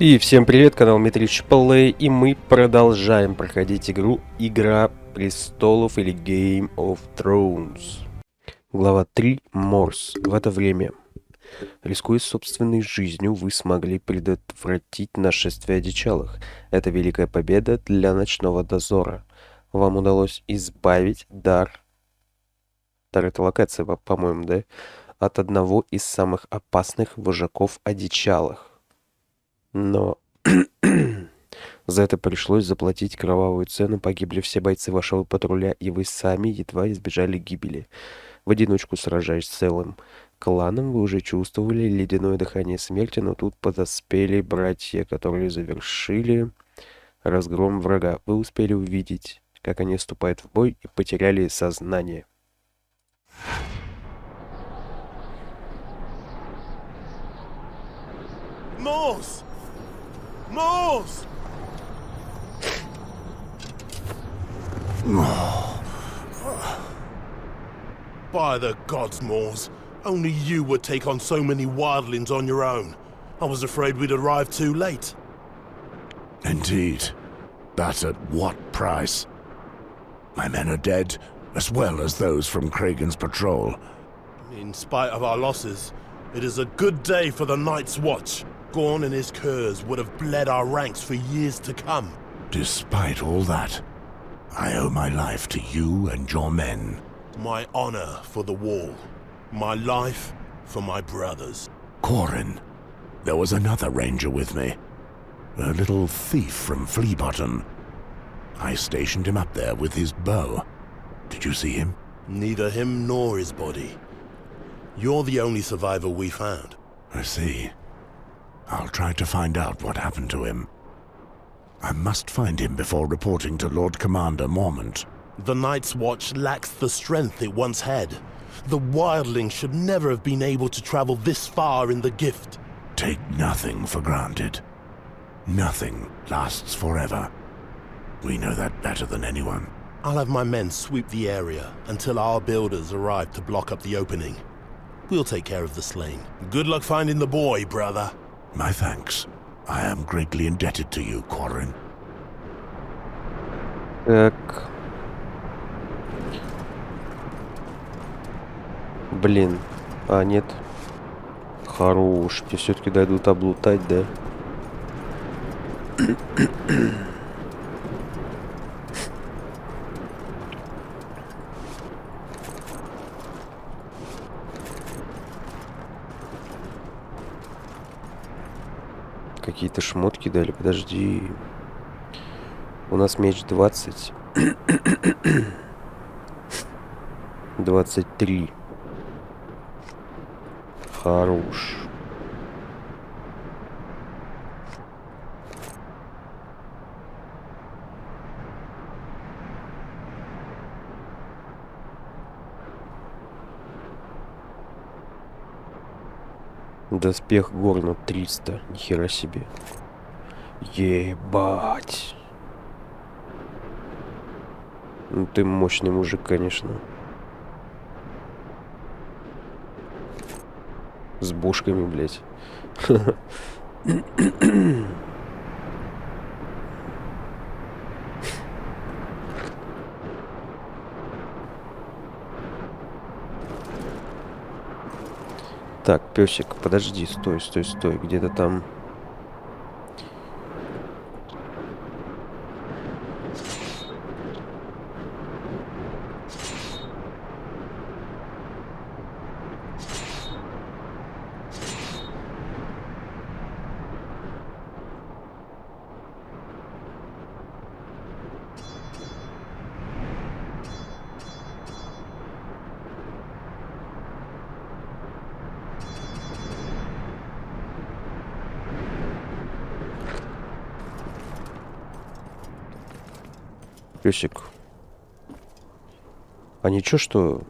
И всем привет, канал MitrichPlay, и мы продолжаем проходить игру «Игра престолов» или Game of Thrones. Глава 3. Морс. В это время, рискуя собственной жизнью, вы смогли предотвратить нашествие одичалых. Это великая победа для ночного дозора. Вам удалось избавить дар... Дар — это локация, по-моему, да? От одного из самых опасных вожаков одичалых. Но за это пришлось заплатить кровавую цену. Погибли все бойцы вашего патруля, и вы сами едва избежали гибели. В одиночку, сражаясь с целым кланом, вы уже чувствовали ледяное дыхание смерти, но тут подоспели братья, которые завершили разгром врага. Вы успели увидеть, как они вступают в бой, и потеряли сознание. Морс! Mors! By the gods, Mors. Only you would take on so many wildlings on your own. I was afraid we'd arrived too late. Indeed. But at what price? My men are dead, as well as those from Kragan's patrol. In spite of our losses, it is a good day for the Night's Watch. Gorn and his curs would have bled our ranks for years to come. Despite all that, I owe my life to you and your men. My honor for the wall. My life for my brothers. Corin. There was another ranger with me. A little thief from Fleabottom. I stationed him up there with his bow. Did you see him? Neither him nor his body. You're the only survivor we found. I see. I'll try to find out what happened to him. I must find him before reporting to Lord Commander Mormont. The Night's Watch lacks the strength it once had. The wildlings should never have been able to travel this far in the gift. Take nothing for granted. Nothing lasts forever. We know that better than anyone. I'll have my men sweep the area until our builders arrive to block up the opening. We'll take care of the slain. Good luck finding the boy, brother. My thanks. I am greatly indebted to you, Corin. Так. Блин. А, нет. Хорош. Мне все-таки дадут облутать, да? Какие-то шмотки дали, подожди. У нас меч 20. 23. Хорош. Доспех горна 300. Нихера себе. Ебать. Ну ты мощный мужик, конечно. С бошками, блядь. Так, песик, подожди, стой, стой, стой, где-то там. Песик. А ничего, что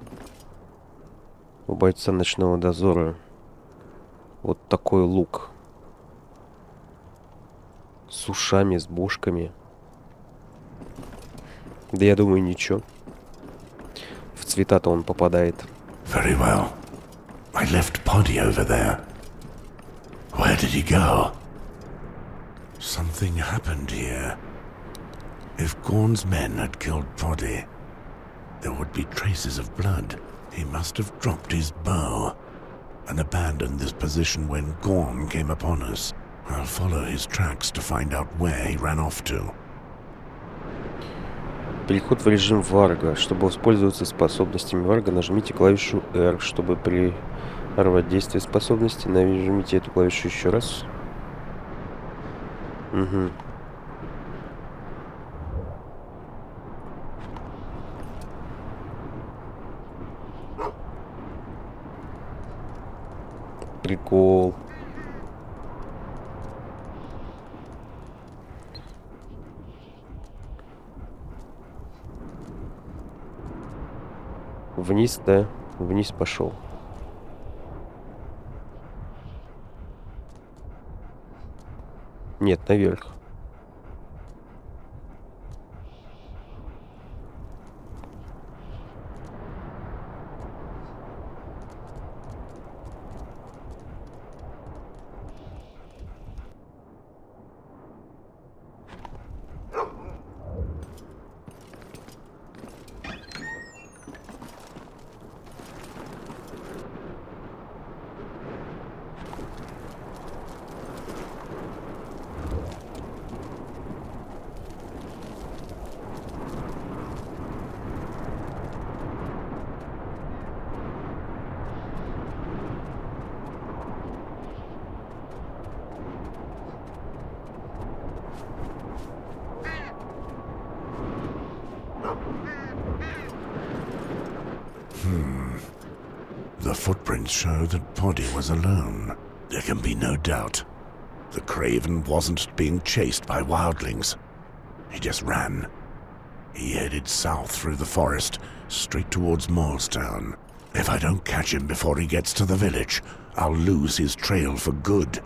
у бойца ночного дозора вот такой лук с ушами, с бошками? Да я думаю, ничего. В цвета-то он попадает. Very well. I left Poddy over there. Where did he go? Something happened here. If Gorn's men had killed Poddy, there would be traces of blood. He must have dropped his bow and abandoned this position when Gorn came upon us. I'll follow his tracks to find out where he ran off to. Переход в режим варга. Чтобы воспользоваться способностями варга, нажмите клавишу R. Чтобы прервать действие способности, нажмите эту клавишу еще раз. Угу. Прикол. Вниз, да? Вниз пошел. Нет, наверх. The footprints show that Poddy was alone. There can be no doubt. The Craven wasn't being chased by wildlings. He just ran. He headed south through the forest, straight towards Molestown. If I don't catch him before he gets to the village, I'll lose his trail for good.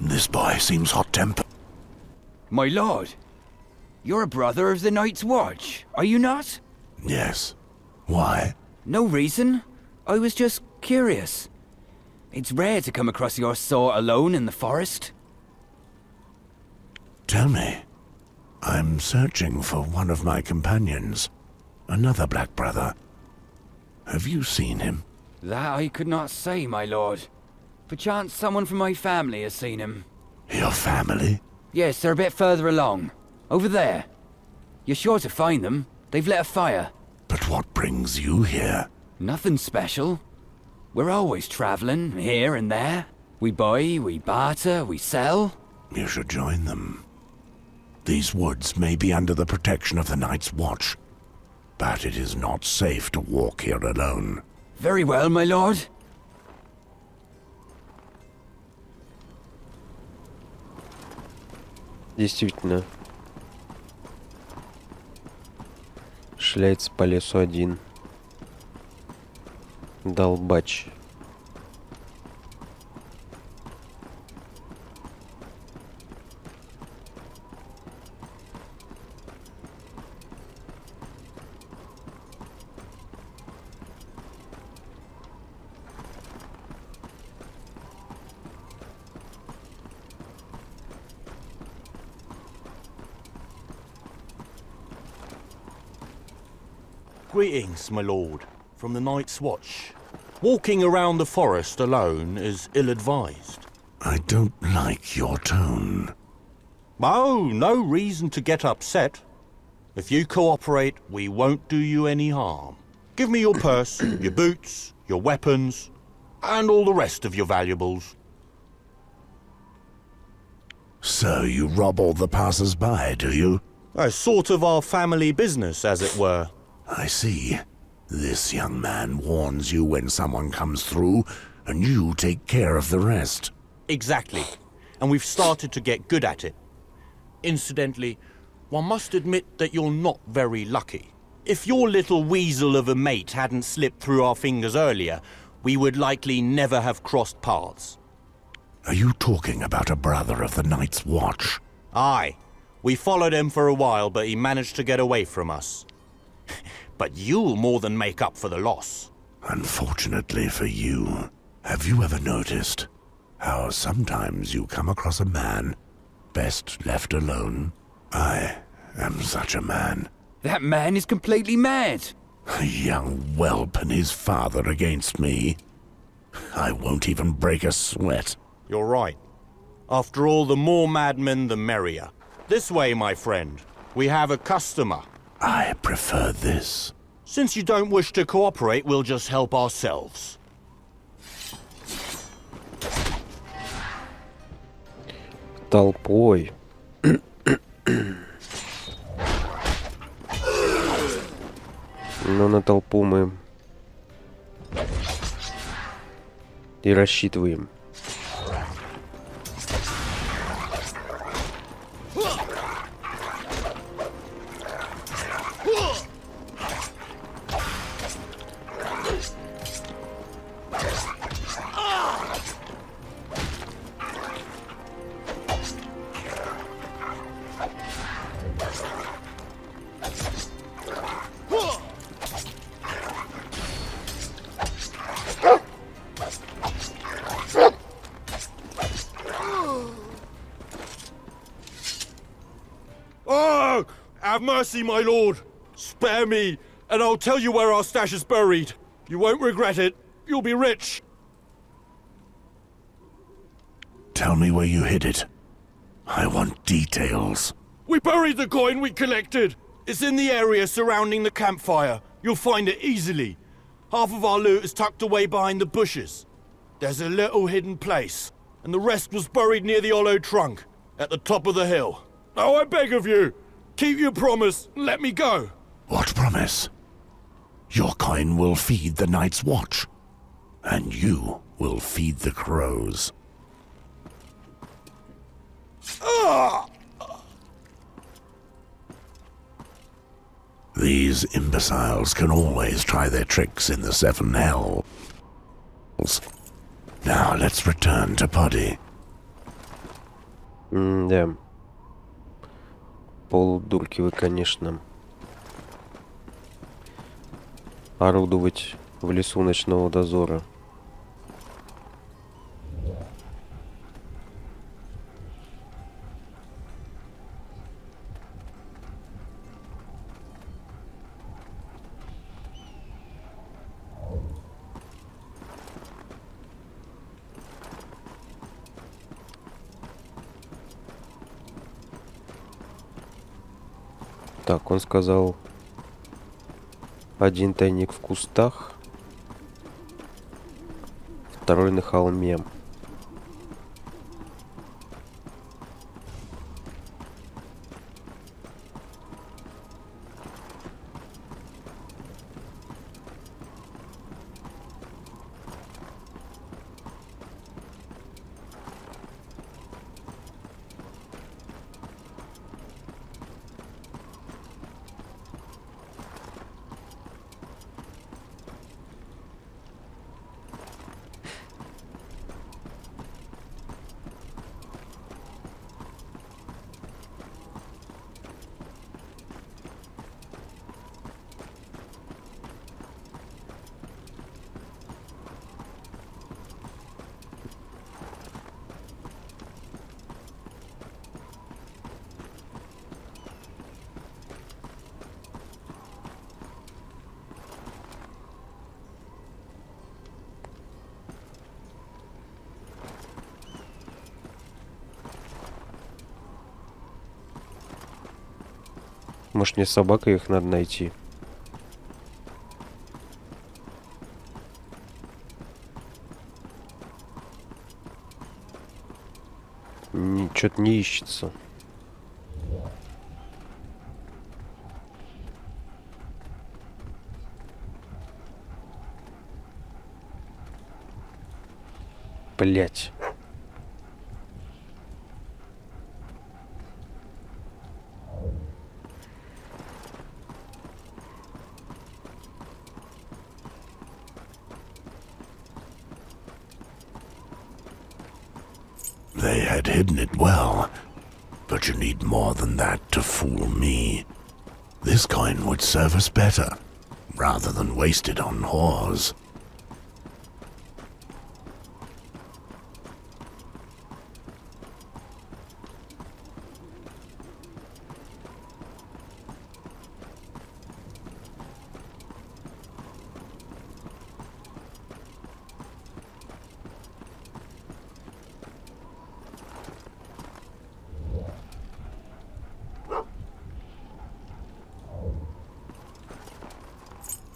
This boy seems hot-tempered. My lord, you're a brother of the Night's Watch, are you not? Yes. Why? No reason. I was just curious. It's rare to come across your sort alone in the forest. Tell me. I'm searching for one of my companions. Another black brother. Have you seen him? That I could not say, my lord. Perchance someone from my family has seen him. Your family? Yes, they're a bit further along. Over there. You're sure to find them. They've lit a fire. But what brings you here? Nothing special. We're always traveling, here and there. We buy, we barter, we sell. You should join them. These woods may be under the protection of the Night's Watch, but it is not safe to walk here alone. Very well, my lord. Действительно. Шляется по лесу один. Долбач. Greetings, my lord, from the Night's Watch. Walking around the forest alone is ill-advised. I don't like your tone. Oh, no reason to get upset. If you cooperate, we won't do you any harm. Give me your purse, your boots, your weapons, and all the rest of your valuables. So you rob all the passers-by, do you? A sort of our family business, as it were. I see. This young man warns you when someone comes through, and you take care of the rest. Exactly. And we've started to get good at it. Incidentally, one must admit that you're not very lucky. If your little weasel of a mate hadn't slipped through our fingers earlier, we would likely never have crossed paths. Are you talking about a brother of the Night's Watch? Aye. We followed him for a while, but he managed to get away from us. But you'll more than make up for the loss. Unfortunately for you, have you ever noticed how sometimes you come across a man best left alone? I am such a man. That man is completely mad. A young whelp and his father against me. I won't even break a sweat. You're right. After all, the more madmen, the merrier. This way, my friend. We have a customer. I prefer this. Since you don't wish to cooperate, we'll just help ourselves. Толпой. Но на толпу мы и рассчитываем. Oh! Have mercy, my lord! Spare me, and I'll tell you where our stash is buried. You won't regret it. You'll be rich. Tell me where you hid it. I want details. We buried the coin we collected. It's in the area surrounding the campfire. You'll find it easily. Half of our loot is tucked away behind the bushes. There's a little hidden place, and the rest was buried near the hollow trunk, at the top of the hill. Now I beg of you, keep your promise and let me go. What promise? Your coin will feed the Night's Watch, and you will feed the crows. These imbeciles can always try their tricks in the Seven Hells. Now let's return to Poddy. Да. Полудурки вы, конечно. Орудовать в лесу ночного дозора. Так, он сказал, один тайник в кустах, второй на холме. Может, мне с собакой их надо найти? Что-то не ищется. Блять. They had hidden it well, but you need more than that to fool me. This coin would serve us better, rather than waste it on whores.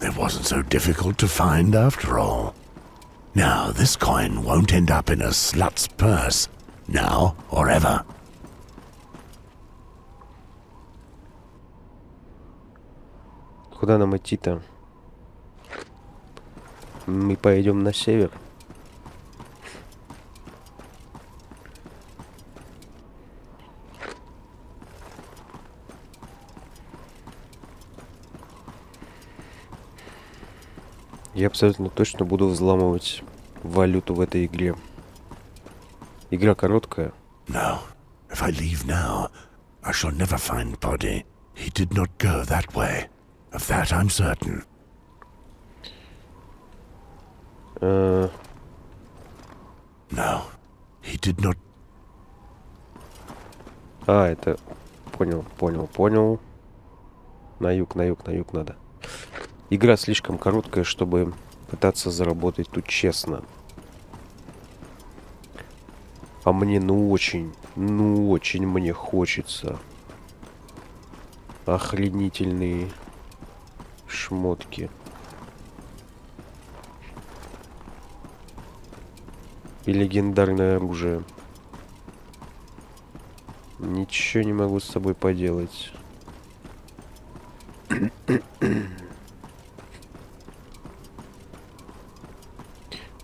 It wasn't so difficult to find after all. Now, this coin won't end up in a slut's purse, now or ever. Куда нам идти-то? Мы пойдем на север. Я абсолютно точно буду взламывать валюту в этой игре. Игра короткая. No, if I leave now, I shall never find Poddy. He did not go that way. Of that I'm certain. No, he did not. А, это... Понял. На юг надо. Игра слишком короткая, чтобы пытаться заработать тут честно. А мне очень мне хочется. Охренительные шмотки. И легендарное оружие. Ничего не могу с собой поделать.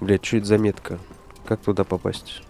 Блять, что это за метка? Как туда попасть?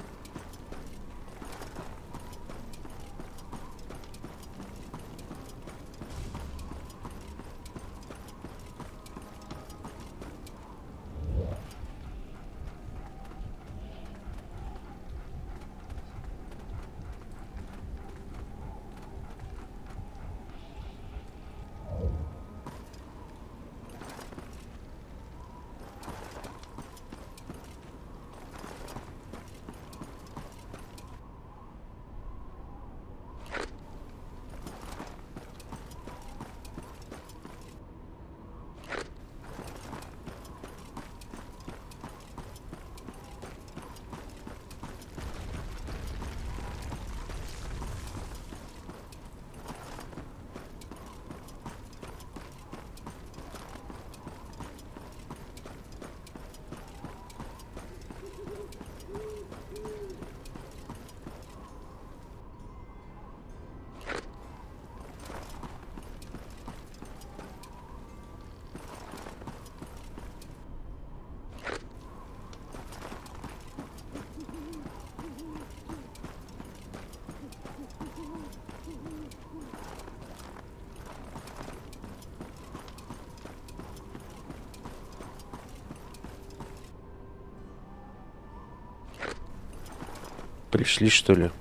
Пришли, что ли?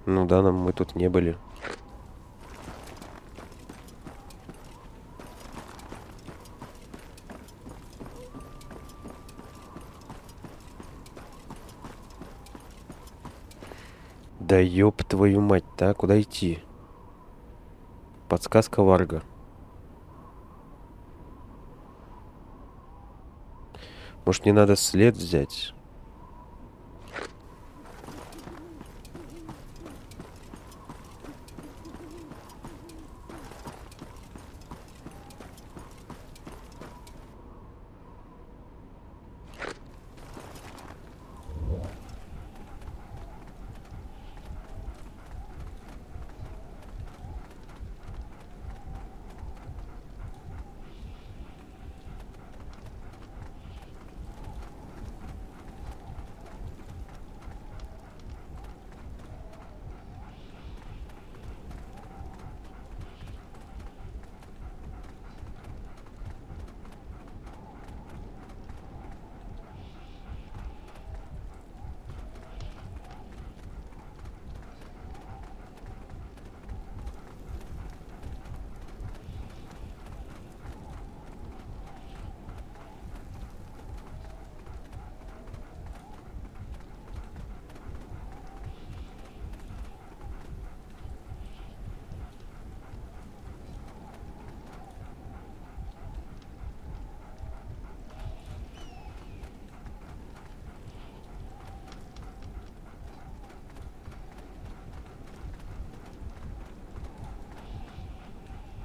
Ну да, мы тут не были. Да ёб твою мать-то, а куда идти? Подсказка Варга. Может, не надо след взять?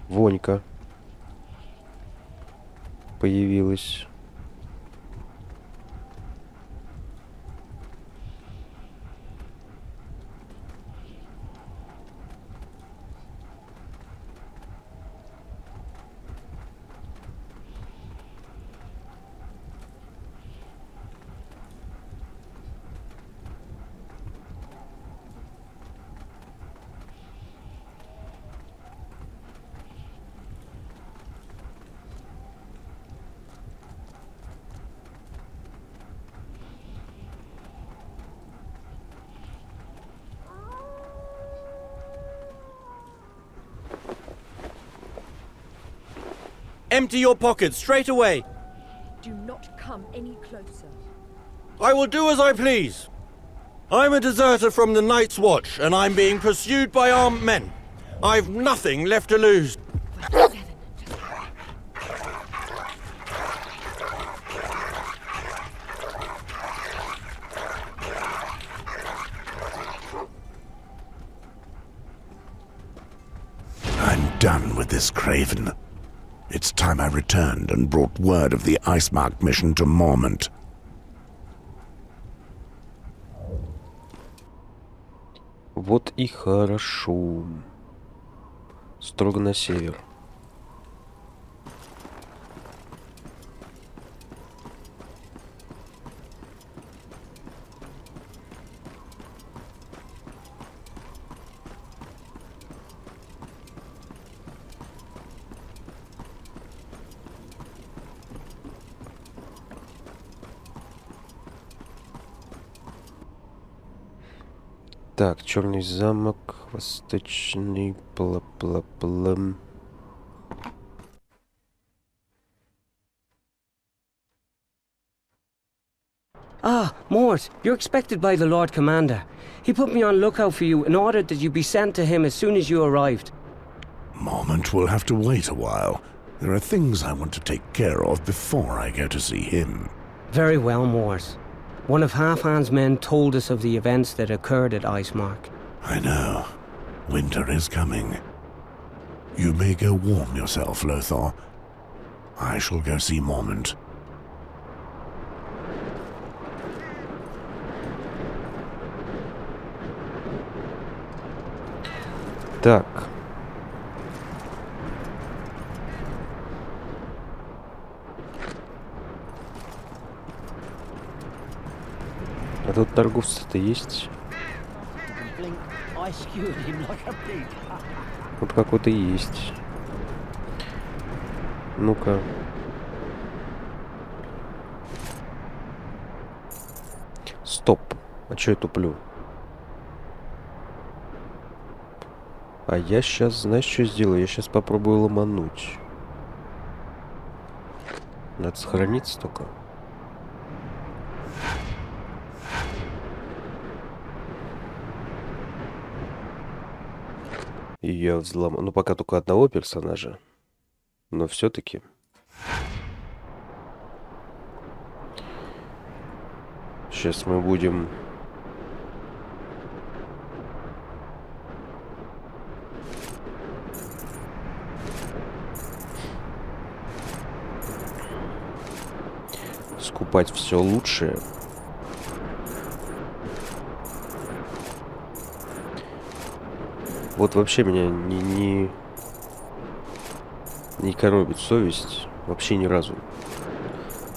Вонька появилась. Empty your pockets straight away. Do not come any closer. I will do as I please. I'm a deserter from the Night's Watch, and I'm being pursued by armed men. I've nothing left to lose. I'm done with this craven. It's time I returned and brought word of the Icemark mission to Mormont. Вот и хорошо. Строго на север. Так, черный замок, восточный, пла-пла-плам. Ah, Mors, you're expected by the Lord Commander. He put me on lookout for you and ordered that you be sent to him as soon as you arrived. Mormont will have to wait a while. There are things I want to take care of before I go to see him. Very well, Mors. One of Halfhand's men told us of the events that occurred at Icemark. I know. Winter is coming. You may go warm yourself, Lothar. I shall go see Mormont. Так. А тут торговцы-то есть? Вот какой-то есть. Ну-ка. Стоп. А чё я туплю? А я сейчас, знаешь, что сделаю? Я сейчас попробую ломануть. Надо сохраниться только. И я взломаю. Ну, пока только одного персонажа. Но все-таки. Сейчас мы будем... скупать все лучшее. Вот вообще меня не коробит совесть вообще ни разу.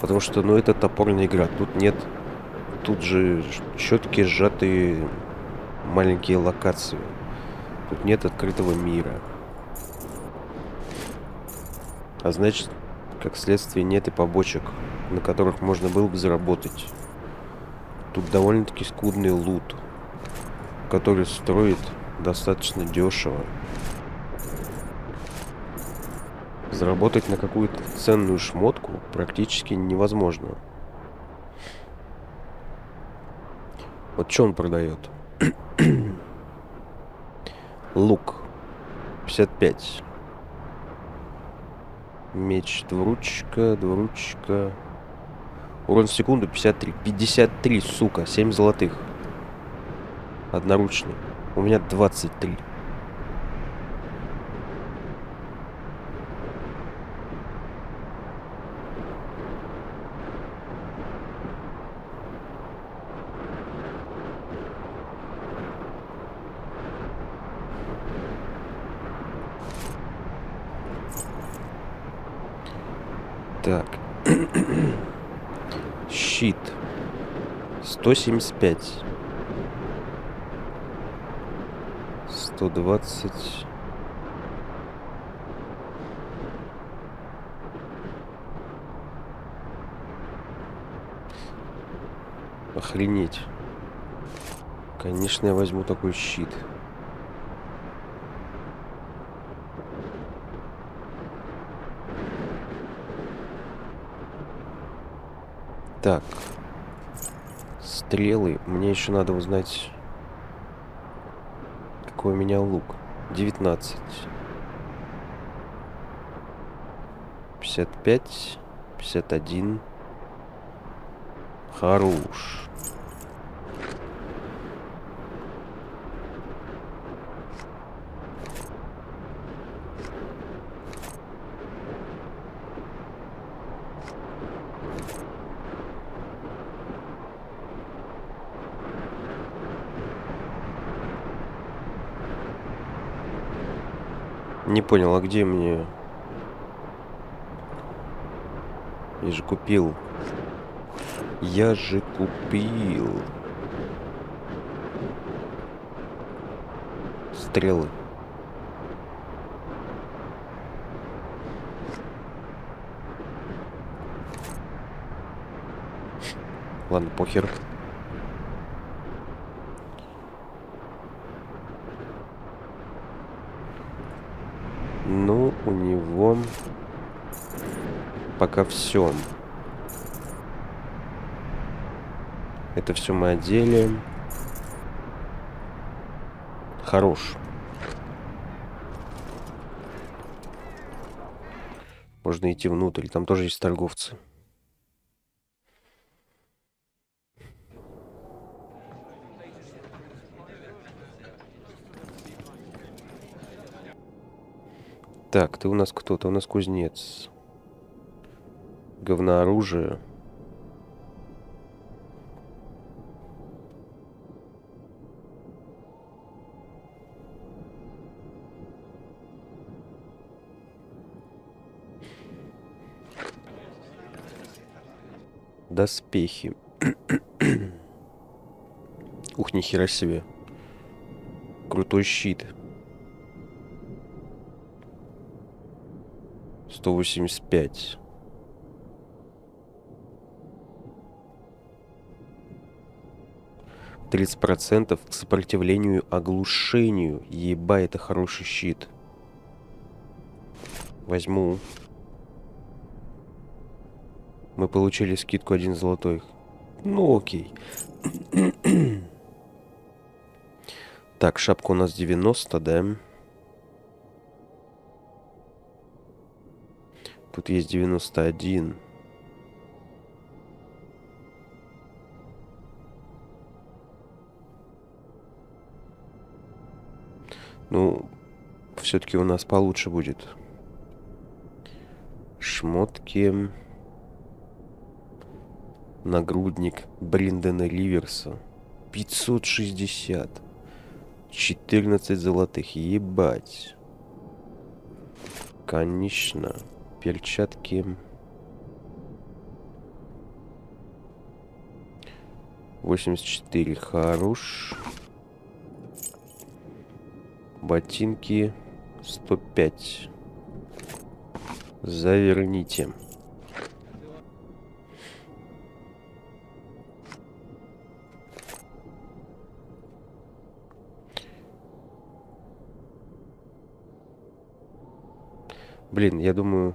Потому что, ну, это топорная игра. Тут нет... Тут же четкие сжатые маленькие локации. Тут нет открытого мира. А значит, как следствие, нет и побочек, на которых можно было бы заработать. Тут довольно-таки скудный лут, который строит достаточно дешево. Заработать на какую-то ценную шмотку практически невозможно. Вот что он продает? Лук 55. Меч двуручка. Урон в секунду 53. 53, сука, 7 золотых. Одноручный. У меня 23. Так. Щит. 175. 120. Охренеть. Конечно, я возьму такой щит. Так. Стрелы. Мне еще надо узнать, какой у меня лук. 19. 55. 51. Хорош. Не понял, а где мне? Я же купил. Я же купил. Стрелы. Ладно, похер. Ну, у него пока все. Это все мы одели. Хорош. Можно идти внутрь. Там тоже есть торговцы. Так, ты у нас кто? Ты у нас кузнец. Говнооружие. Доспехи. Ух, нихера себе. Крутой щит. 185. %30 к сопротивлению оглушению. Еба, это хороший щит. Возьму. Мы получили скидку 1 золотой. Ну окей. Так, шапка у нас 90, да? Тут есть 91. Ну, все-таки у нас получше будет. Шмотки. Нагрудник Бриндена Риверса. 560. 14 золотых. Ебать. Конечно. Перчатки. 84. Хорош. Ботинки 105. Заверните. Блин, я думаю,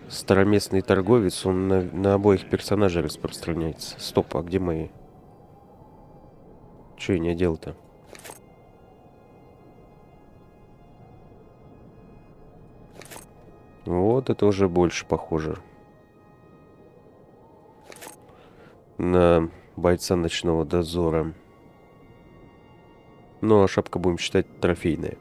староместный торговец, он на обоих персонажей распространяется. Стоп, а где мои? Че я не одел-то? Вот это уже больше похоже на бойца ночного дозора. Ну, а шапка, будем считать, трофейная.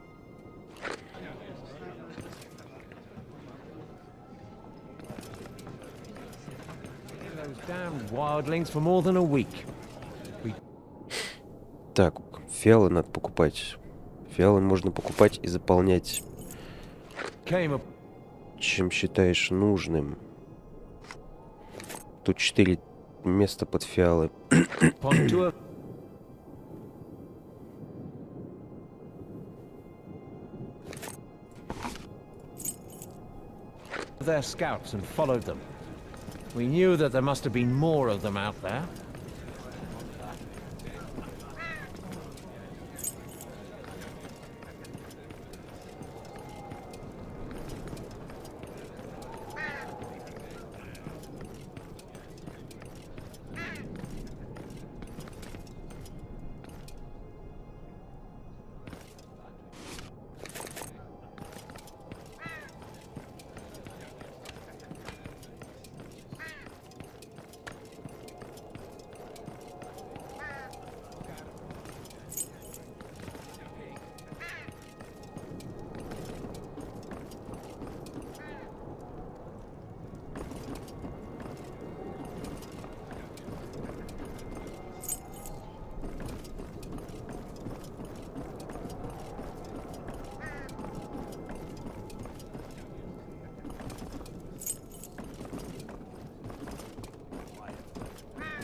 Так, фиалы надо покупать. Фиалы можно покупать и заполнять чем считаешь нужным. Тут 4 места под фиалы. Their scouts and followed them. We knew that there must have been more of them out there.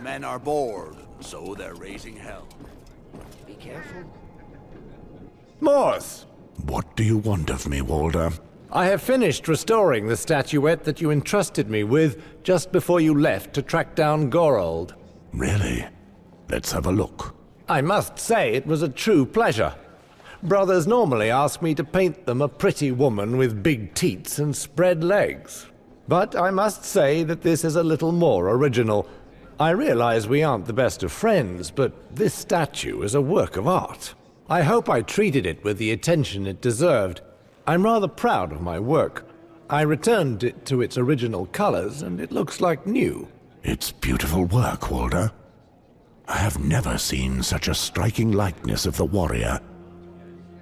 Men are bored, so they're raising hell. Be careful. Mors! What do you want of me, Walder? I have finished restoring the statuette that you entrusted me with just before you left to track down Gorold. Really? Let's have a look. I must say it was a true pleasure. Brothers normally ask me to paint them a pretty woman with big teats and spread legs. But I must say that this is a little more original. I realize we aren't the best of friends, but this statue is a work of art. I hope I treated it with the attention it deserved. I'm rather proud of my work. I returned it to its original colors, and it looks like new. It's beautiful work, Walder. I have never seen such a striking likeness of the warrior.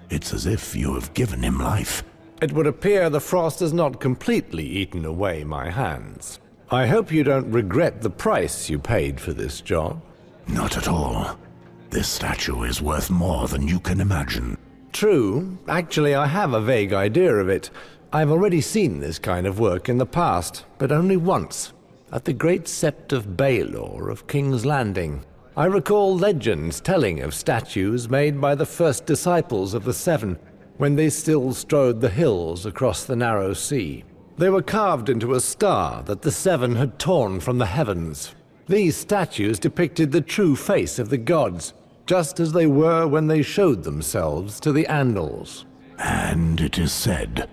It's as if you have given him life. It would appear the frost has not completely eaten away my hands. I hope you don't regret the price you paid for this job. Not at all. This statue is worth more than you can imagine. True. Actually, I have a vague idea of it. I've already seen this kind of work in the past, but only once, at the Great Sept of Baelor of King's Landing. I recall legends telling of statues made by the first disciples of the Seven, when they still strode the hills across the narrow sea. They were carved into a star that the Seven had torn from the heavens. These statues depicted the true face of the gods, just as they were when they showed themselves to the Andals. And it is said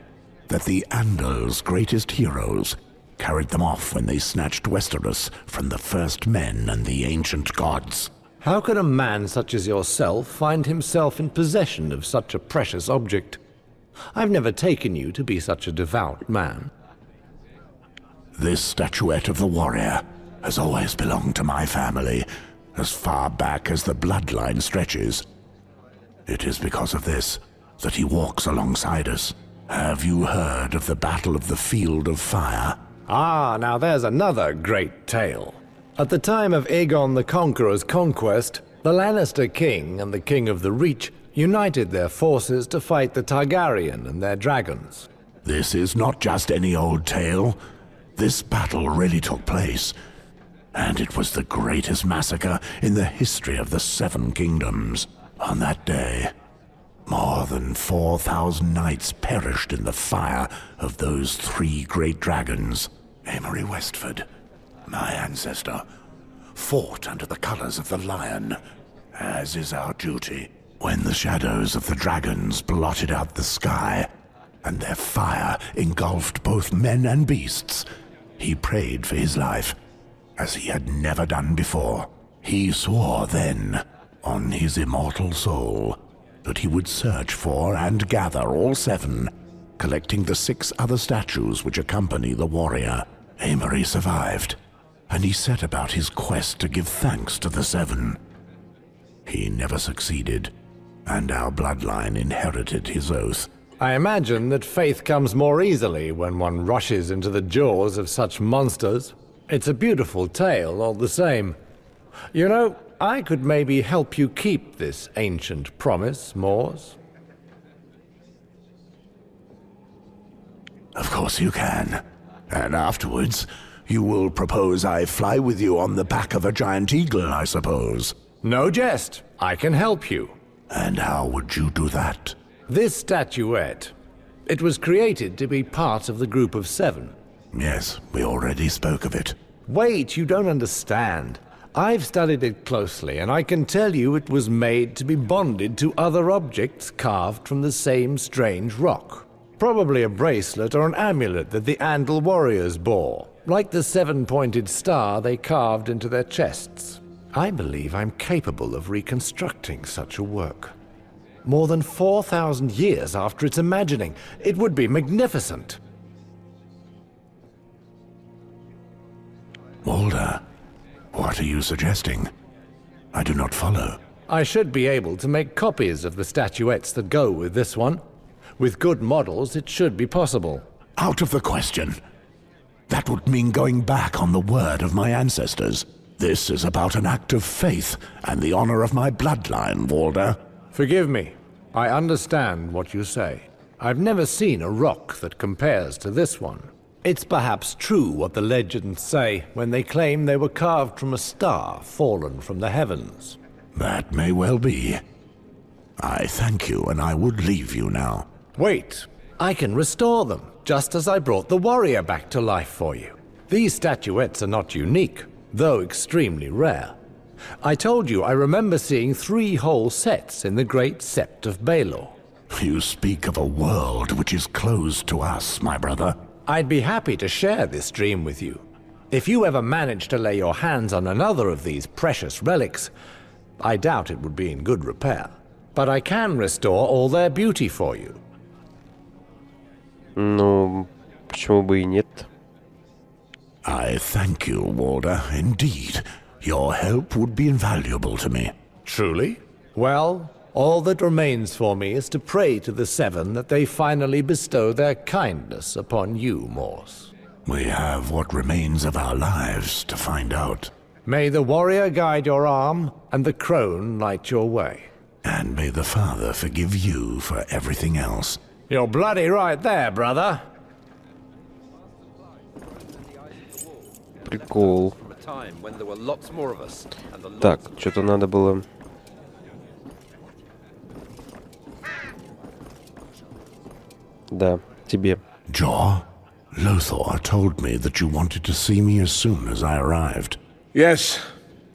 that the Andals' greatest heroes carried them off when they snatched Westeros from the first men and the ancient gods. How could a man such as yourself find himself in possession of such a precious object? I've never taken you to be such a devout man. This statuette of the warrior has always belonged to my family, as far back as the bloodline stretches. It is because of this that he walks alongside us. Have you heard of the Battle of the Field of Fire? Ah, now there's another great tale. At the time of Aegon the Conqueror's conquest, the Lannister king and the King of the Reach united their forces to fight the Targaryen and their dragons. This is not just any old tale. This battle really took place, and it was the greatest massacre in the history of the Seven Kingdoms. On that day, more than 4,000 knights perished in the fire of those 3 great dragons. Amory Westford, my ancestor, fought under the colors of the lion, as is our duty. When the shadows of the dragons blotted out the sky, and their fire engulfed both men and beasts, he prayed for his life, as he had never done before. He swore then, on his immortal soul, that he would search for and gather all 7, collecting the 6 other statues which accompany the warrior. Amory survived, and he set about his quest to give thanks to the 7. He never succeeded, and our bloodline inherited his oath. I imagine that faith comes more easily when one rushes into the jaws of such monsters. It's a beautiful tale all the same. You know, I could maybe help you keep this ancient promise, Mors. Of course you can. And afterwards, you will propose I fly with you on the back of a giant eagle, I suppose. No jest. I can help you. And how would you do that? This statuette. It was created to be part of the group of 7. Yes, we already spoke of it. Wait, you don't understand. I've studied it closely, and I can tell you it was made to be bonded to other objects carved from the same strange rock. Probably a bracelet or an amulet that the Andal warriors bore, like the 7-pointed star they carved into their chests. I believe I'm capable of reconstructing such a work. More than 4,000 years after its imagining. It would be magnificent. Walder, what are you suggesting? I do not follow. I should be able to make copies of the statuettes that go with this one. With good models, it should be possible. Out of the question. That would mean going back on the word of my ancestors. This is about an act of faith and the honor of my bloodline, Walder. Forgive me. I understand what you say. I've never seen a rock that compares to this one. It's perhaps true what the legends say when they claim they were carved from a star fallen from the heavens. That may well be. I thank you, and I would leave you now. Wait, I can restore them, just as I brought the warrior back to life for you. These statuettes are not unique, though extremely rare. I told you I remember seeing 3 whole sets in the Great Sept of Baelor. You speak of a world which is closed to us, my brother. I'd be happy to share this dream with you. If you ever manage to lay your hands on another of these precious relics, I doubt it would be in good repair. But I can restore all their beauty for you. Ну, почему бы и нет? I thank you, Walder. Indeed, your help would be invaluable to me. Truly? Well, all that remains for me is to pray to the 7 that they finally bestow their kindness upon you, Mors. We have what remains of our lives to find out. May the warrior guide your arm, and the crone light your way. And may the Father forgive you for everything else. You're bloody right there, brother. Прикол. Так, что-то надо было... Да, тебе. Jaw, Lothar told me that you wanted to see me as soon as I arrived. Yes.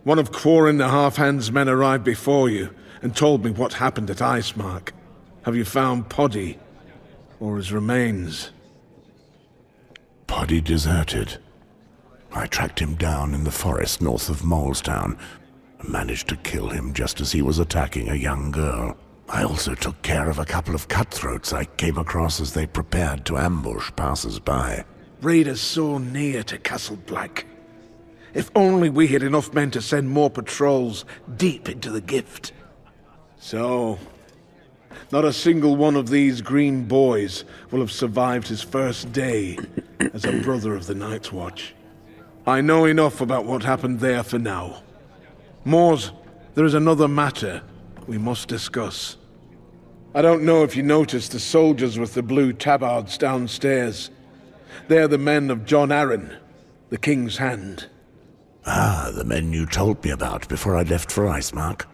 One of Quarren the Half-Hand's men arrived before you and told me what happened at Icemark. Have you found Poddy? Or his remains? Poddy deserted. I tracked him down in the forest north of Molestown and managed to kill him just as he was attacking a young girl. I also took care of a couple of cutthroats I came across as they prepared to ambush passers-by. Raiders so near to Castle Black. If only we had enough men to send more patrols deep into the gift. So, not a single one of these green boys will have survived his first day as a brother of the Night's Watch. I know enough about what happened there for now. Mors, there is another matter we must discuss. I don't know if you noticed the soldiers with the blue tabards downstairs. They're the men of John Arryn, the King's Hand. Ah, the men you told me about before I left for Icemark.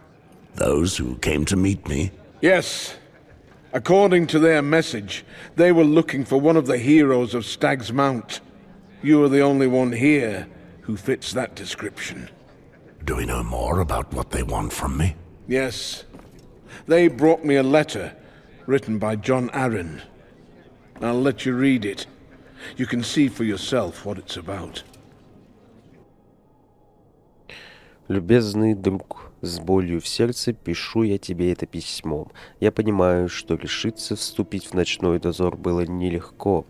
Those who came to meet me. Yes. According to their message, they were looking for one of the heroes of Stag's Mount. You are the only one here who fits that description. Do we know more about what they want from me? Yes. They brought me a letter written by John Arryn. I'll let you read it. You can see for yourself what it's about. Любезный друг, с болью в сердце пишу я тебе это письмо. Я понимаю, что решиться вступить в ночной дозор было нелегко.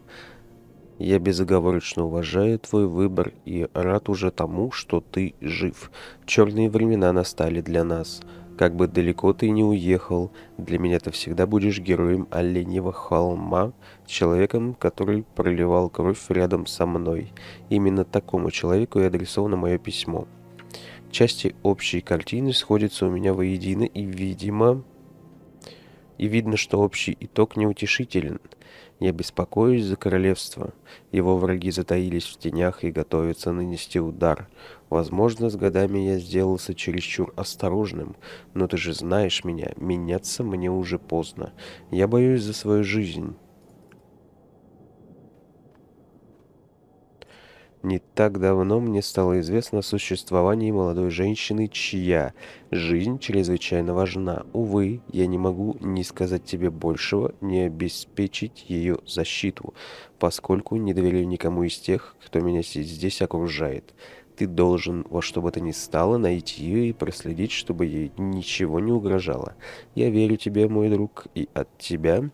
Я безоговорочно уважаю твой выбор и рад уже тому, что ты жив. Черные времена настали для нас. Как бы далеко ты ни уехал, для меня ты всегда будешь героем Оленьего холма, человеком, который проливал кровь рядом со мной. Именно такому человеку и адресовано мое письмо. Части общей картины сходятся у меня воедино, и, видимо, И видно, что общий итог неутешителен. Я беспокоюсь за королевство. Его враги затаились в тенях и готовятся нанести удар. Возможно, с годами я сделался чересчур осторожным, но ты же знаешь меня, меняться мне уже поздно. Я боюсь за свою жизнь. Не так давно мне стало известно о существовании молодой женщины, чья жизнь чрезвычайно важна. Увы, я не могу ни сказать тебе большего, ни обеспечить ее защиту, поскольку не доверяю никому из тех, кто меня здесь окружает. Ты должен во что бы то ни стало найти ее и проследить, чтобы ей ничего не угрожало. Я верю тебе, мой друг, и от тебя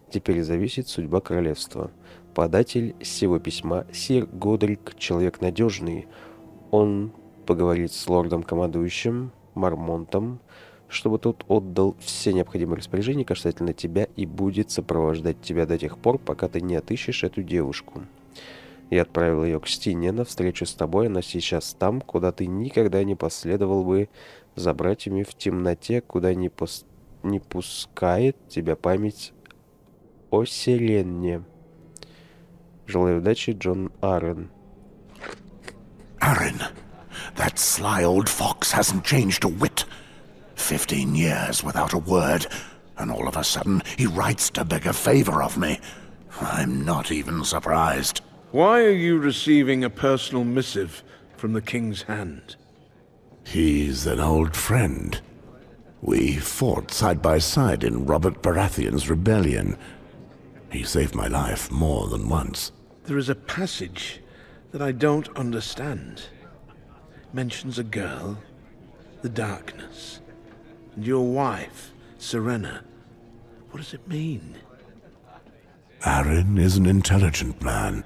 теперь зависит судьба королевства. Податель сего письма сир Годрик, человек надежный. Он поговорит с лордом-командующим Мармонтом, чтобы тот отдал все необходимые распоряжения касательно тебя и будет сопровождать тебя до тех пор, пока ты не отыщешь эту девушку. Я отправил ее к стене на встречу с тобой. Она сейчас там, куда ты никогда не последовал бы за братьями в темноте, куда не пускает тебя память о Селенне. Желаю удачи, Джон Аррен. Arryn, that sly old fox hasn't changed a whit. 15 years without a word, and all of a sudden he writes to beg a favor of me. I'm not even surprised. Why are you receiving a personal missive from the king's hand? He's an old friend. We fought side by side in Robert Baratheon's rebellion. He saved my life more than once. There is a passage that I don't understand. It mentions a girl, the darkness, and your wife, Serena. What does it mean? Arryn is an intelligent man.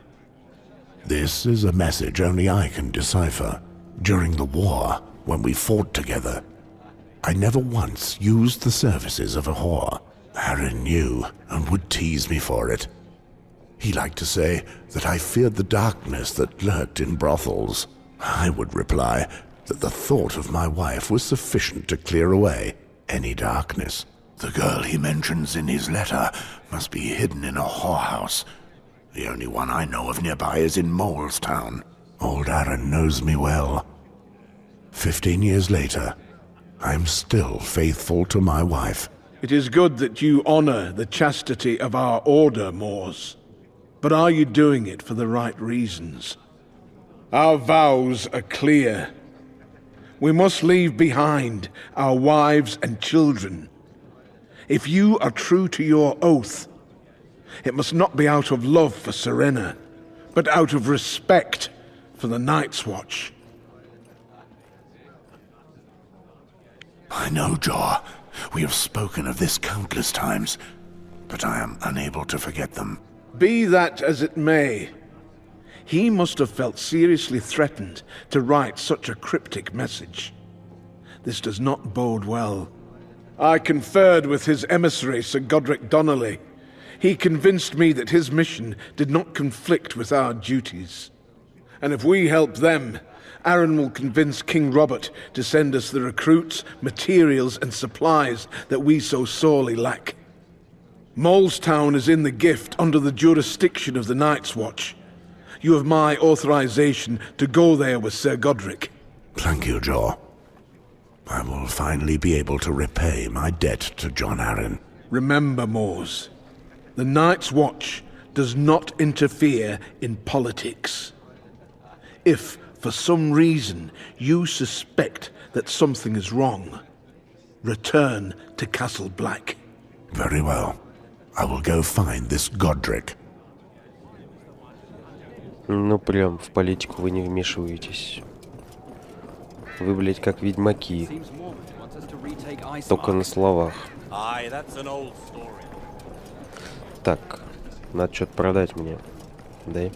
This is a message only I can decipher. During the war, when we fought together, I never once used the services of a whore. Arryn knew and would tease me for it. He liked to say that I feared the darkness that lurked in brothels. I would reply that the thought of my wife was sufficient to clear away any darkness. The girl he mentions in his letter must be hidden in a whorehouse. The only one I know of nearby is in Molestown. Old Arryn knows me well. 15 years later, I'm still faithful to my wife. It is good that you honor the chastity of our order, Mors. But are you doing it for the right reasons? Our vows are clear. We must leave behind our wives and children. If you are true to your oath, it must not be out of love for Serena, but out of respect for the Night's Watch. I know, Jaw. We have spoken of this countless times, but I am unable to forget them. Be that as it may, he must have felt seriously threatened to write such a cryptic message. This does not bode well. I conferred with his emissary, Sir Godric Donnelly. He convinced me that his mission did not conflict with our duties. And if we help them, Arryn will convince King Robert to send us the recruits, materials, and supplies that we so sorely lack. Molestown is in the gift under the jurisdiction of the Night's Watch. You have my authorization to go there with Sir Godric. Thank you, Jaw. I will finally be able to repay my debt to John Arryn. Remember, Mors, the Night's Watch does not interfere in politics. If, for some reason, you suspect that something is wrong, return to Castle Black. Very well. I will go find this Godric. Ну прям в политику вы не вмешиваетесь. Вы, блядь, как ведьмаки. Только на словах. Так, надо что-то продать мне. Дай.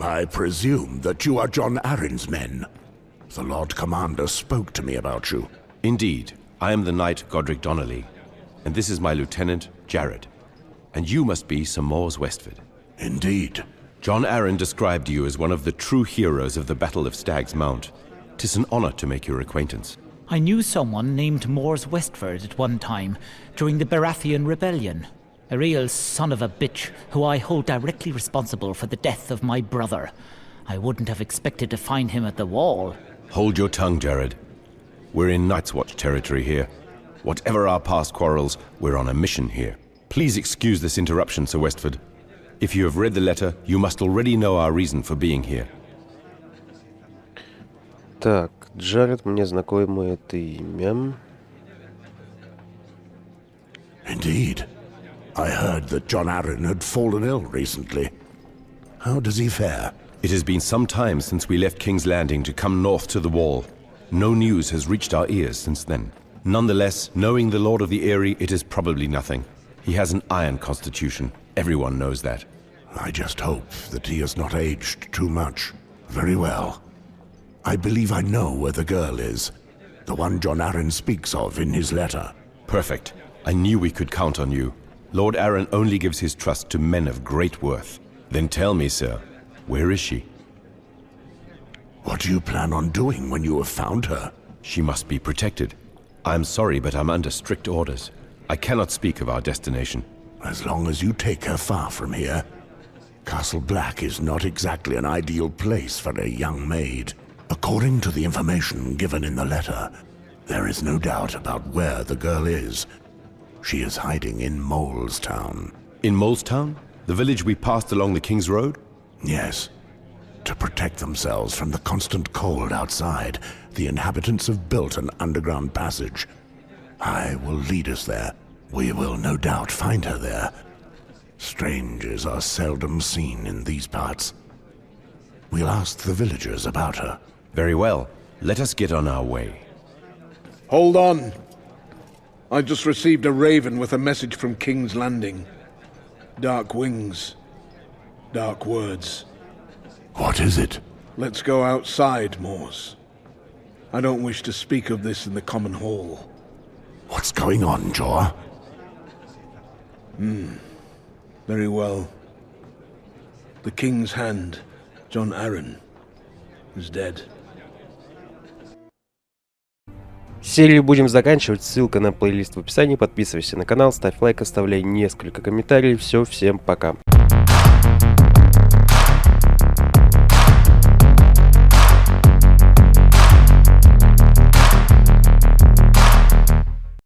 I presume that you are John Arryn's men. The Lord Commander spoke to me about you. Indeed. I am the knight Godric Donnelly, and this is my lieutenant, Jared. And you must be Sir Mors Westford. Indeed. John Arryn described you as one of the true heroes of the Battle of Stag's Mount. 'Tis an honor to make your acquaintance. I knew someone named Mors Westford at one time, during the Baratheon Rebellion. A real son of a bitch, who I hold directly responsible for the death of my brother. I wouldn't have expected to find him at the wall. Hold your tongue, Jared. We're in Night's Watch territory here. Whatever our past quarrels, we're on a mission here. Please excuse this interruption, Sir Westford. If you have read the letter, you must already know our reason for being here. Так, Джаред, мне знакомо это имя. Indeed. I heard that John Arryn had fallen ill recently. How does he fare? It has been some time since we left King's Landing to come north to the Wall. No news has reached our ears since then. Nonetheless, knowing the Lord of the Eyrie, it is probably nothing. He has an iron constitution. Everyone knows that. I just hope that he has not aged too much. Very well. I believe I know where the girl is. The one John Arryn speaks of in his letter. Perfect. I knew we could count on you. Lord Arryn only gives his trust to men of great worth. Then tell me, sir, where is she? What do you plan on doing when you have found her? She must be protected. I'm sorry, but I'm under strict orders. I cannot speak of our destination. As long as you take her far from here. Castle Black is not exactly an ideal place for a young maid. According to the information given in the letter, there is no doubt about where the girl is. She is hiding in Molestown. In Molestown? The village we passed along the King's Road? Yes. To protect themselves from the constant cold outside, the inhabitants have built an underground passage. I will lead us there. We will no doubt find her there. Strangers are seldom seen in these parts. We'll ask the villagers about her. Very well. Let us get on our way. Hold on. I just received a raven with a message from King's Landing. Dark wings. Dark words. What is it? Let's go outside, Mors. I don't wish to speak of this in the common hall. What's going on, Jor? Very well. The King's Hand, John Arryn, is dead. Серию будем заканчивать. Ссылка на плейлист в описании. Подписывайся на канал, ставь лайк, оставляй несколько комментариев. Все, всем пока.